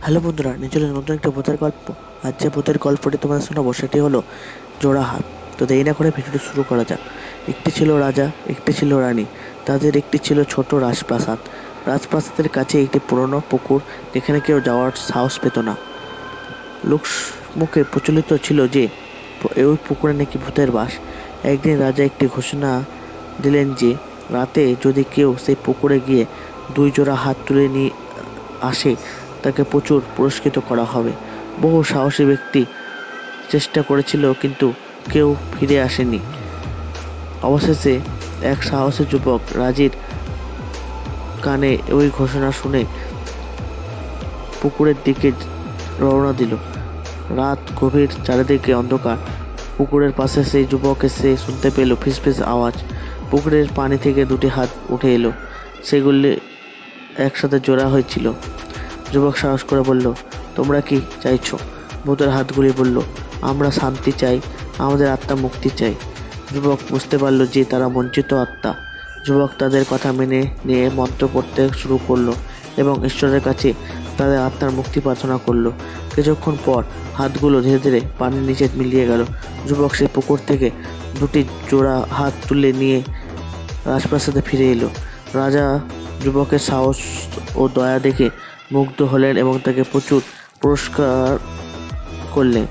Hello বন্ধুরা, নিয়ে চলে নতুন একটা ভূতের গল্প। আজ যে ভূতের গল্পটি তোমাদের শোনাবো সেটি হলো জোড়াহাত। তো দেরি না করে ভিডিওটি শুরু করা যাক। একটি ছিল রাজা, একটি ছিল রানী। তাদের একটি ছিল ছোট রাজপ্রাসাদ। রাজপ্রাসাদের কাছে একটি পুরনো পুকুর, যেখানে কেউ যাওয়ার সাহস পেত না। লোক মুখে প্রচলিত ছিল যে ওই পুকুরে নাকি ভূতের বাস। একদিন রাজা একটি ঘোষণা দিলেন যে রাতে যদি কেউ সেই পুকুরে গিয়ে 2 জোড়া হাত তুলে নিয়ে আসে, তাকে প্রচুর পুরস্কৃত করা হবে। বহু সাহসী ব্যক্তি চেষ্টা করেছিল, কিন্তু কেউ ফিরে আসেনি। অবশেষে এক সাহসী যুবক রাজীর কানে ওই ঘোষণা শুনে পুকুরের দিকে রওনা দিল। রাত গভীর, চারিদিকে অন্ধকার। পুকুরের পাশে সেই যুবক এসে শুনতে পেল ফিসফিস আওয়াজ। পুকুরের পানি থেকে 2টি হাত উঠে এলো, সেগুলি একসাথে জোড়া হয়েছিল। যুবক সাহস করে বলল, তোমরা কি চাইছো? ভূতের হাতগুলি বলল, আমরা শান্তি চাই, আমাদের আত্মা মুক্তি চাই। যুবক বুঝতে পারল যে তারা বঞ্চিত আত্মা। যুবক তাদের কথা মেনে নিয়ে মন্ত্র পড়তে শুরু করলো এবং ঈশ্বরের কাছে তাদের আত্মার মুক্তি প্রার্থনা করলো। কিছুক্ষণ পর হাতগুলো ধীরে ধীরে পানির নিচে মিলিয়ে গেল। যুবক সেই পুকুর থেকে 2টি জোড়া হাত তুলে নিয়ে রাজপ্রাসাদে ফিরে এলো। রাজা যুবকের সাহস ও দয়া দেখে মুগ্ধ হলেন এবং তাকে প্রচুর পুরস্কার করলেন।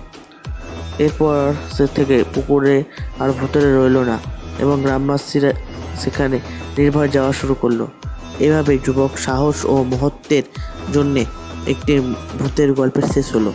এরপর সে থেকে পুকুরে আর ভূতেরা রইল না এবং গ্রামবাসীরা সেখানে নির্ভয় যাওয়া শুরু করলো। এভাবে যুবক সাহস ও মহত্বের জন্যে একটি ভূতের গল্পের শেষ হলো।